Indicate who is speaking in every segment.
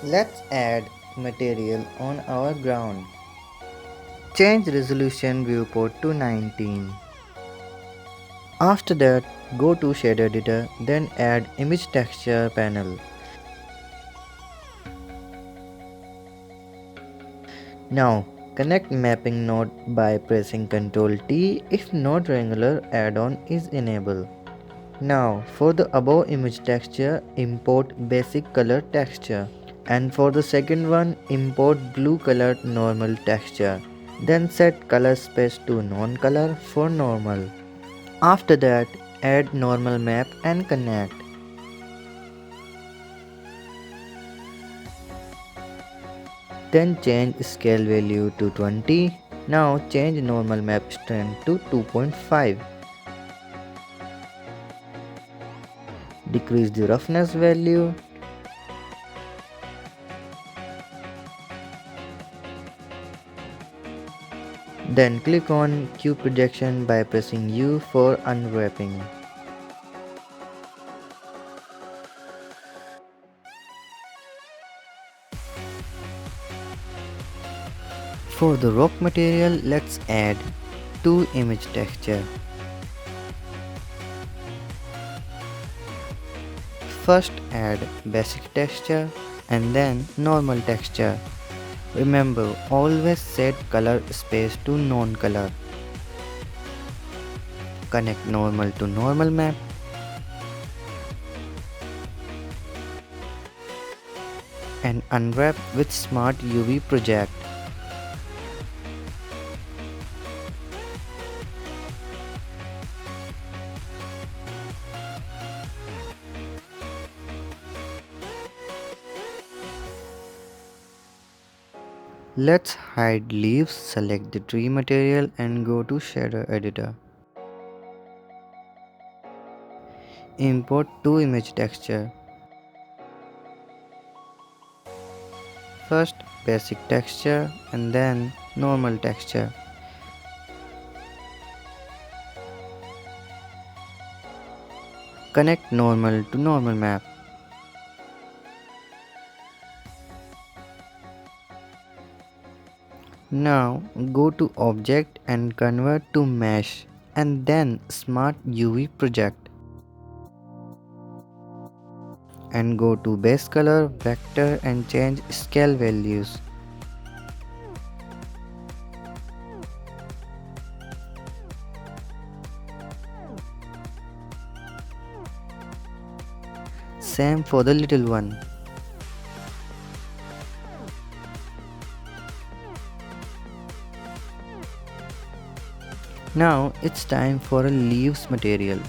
Speaker 1: Let's add material on our ground. Change resolution viewport to 19. After that, go to Shade Editor, then add Image Texture panel. Now, connect mapping node by pressing Ctrl T if node wrangler add-on is enabled. Now, for the above image texture, import basic color texture. And for the second one, import blue colored normal texture. Then set color space to non-color for normal. After that, add normal map and connect. Then change scale value to 20. Now change normal map strength to 2.5. Decrease the roughness value. Then click on Cube Projection by pressing U for unwrapping. For the rock material, let's add 2 image texture. First add basic texture and then normal texture. Remember, always set color space to non-color. Connect normal to normal map. And unwrap with Smart UV Project. Let's hide leaves, select the tree material and go to Shadow Editor. Import 2 image texture. First basic texture and then normal texture. Connect normal to normal map. Now go to object and convert to mesh and then Smart UV Project. And go to base color, vector and change scale values. Same for the little one. Now it's time for a leaves material.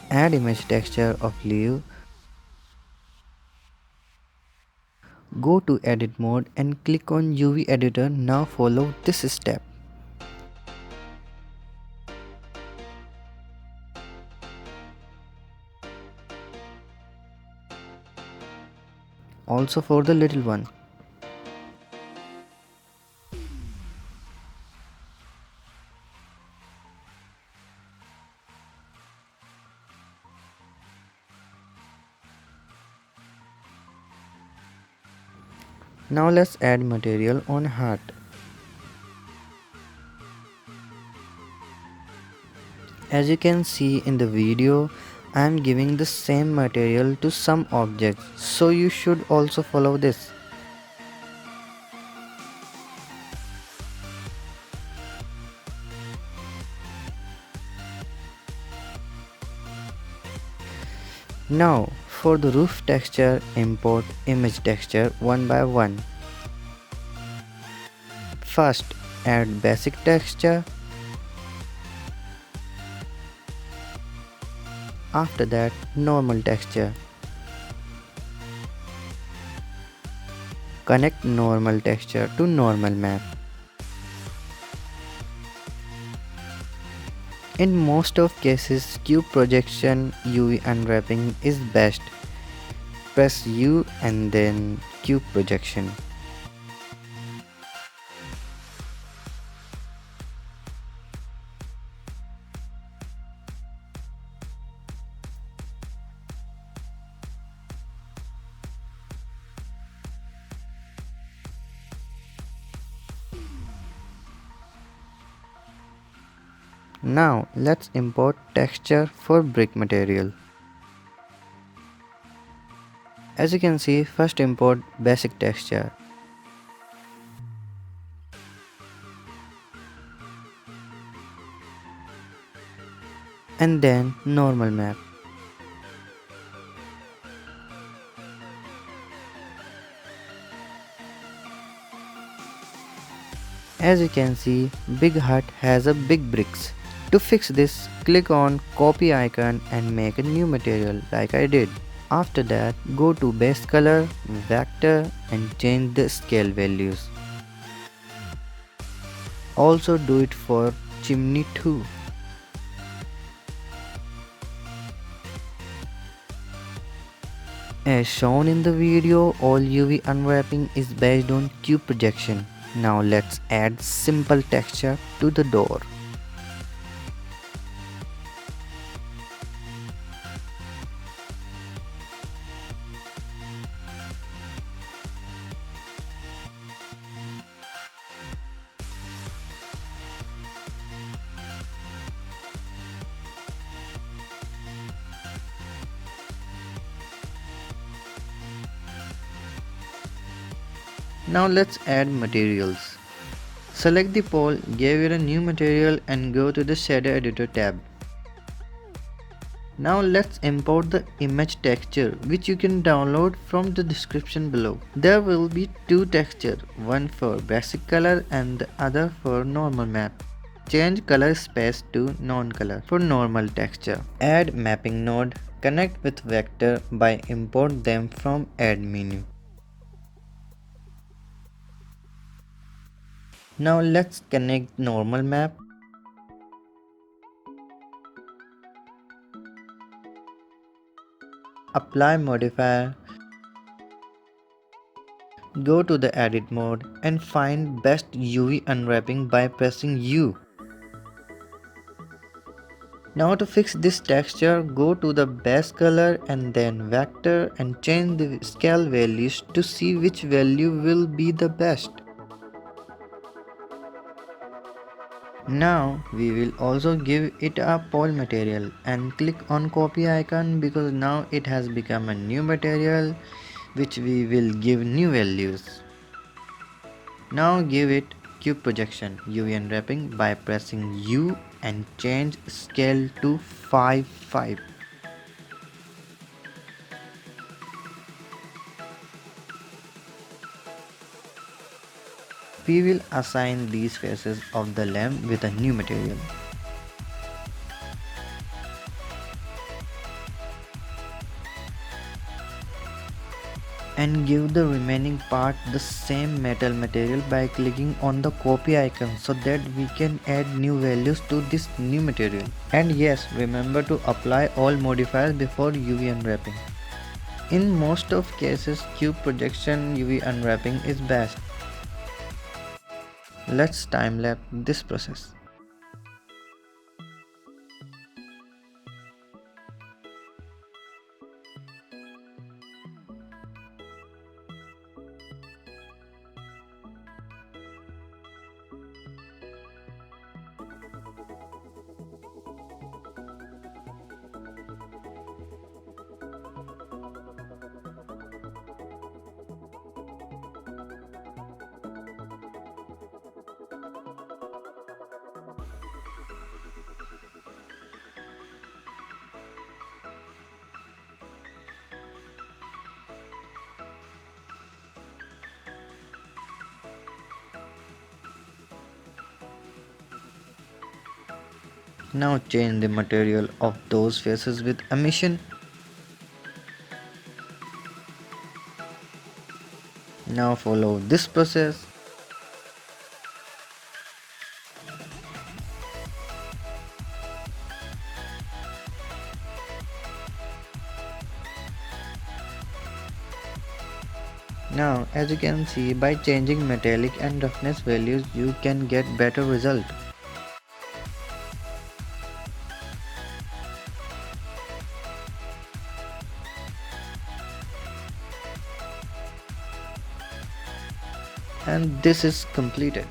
Speaker 1: Add image texture of leaf. Go to edit mode and click on UV editor. Now follow this step. Also for the little one. Now let's add material on heart. As you can see in the video, I am giving the same material to some objects, so you should also follow this. Now for the roof texture, import image texture one by one. First add basic texture. After that normal texture. Connect normal texture to normal map. In most of cases, cube projection UV unwrapping is best. Press U and then cube projection. Now let's import texture for brick material. As you can see, first import basic texture. And then normal map. As you can see, big hut has a big bricks. To fix this, click on copy icon and make a new material like I did. After that, go to base color, vector and change the scale values. Also do it for chimney too. As shown in the video, all UV unwrapping is based on cube projection. Now let's add simple texture to the door. Now let's add materials. Select the pole, give it a new material and go to the shadow editor tab. Now let's import the image texture which you can download from the description below. There will be two textures, one for basic color and the other for normal map. Change color space to non-color for normal texture. Add mapping node, connect with vector by import them from add menu. Now let's connect normal map. Apply modifier. Go to the edit mode and find best UV unwrapping by pressing U. Now to fix this texture, go to the base color and then vector and change the scale values to see which value will be the best. Now we will also give it a pole material and click on copy icon because now it has become a new material which we will give new values. Now give it cube projection UV unwrapping by pressing U and change scale to 5:5. We will assign these faces of the lamp with a new material. And give the remaining part the same metal material by clicking on the copy icon so that we can add new values to this new material. And yes, remember to apply all modifiers before UV unwrapping. In most of cases, cube projection UV unwrapping is best. Let's time-lapse this process. Now change the material of those faces with emission. Now follow this process. Now as you can see, by changing metallic and roughness values you can get better result. And this is completed.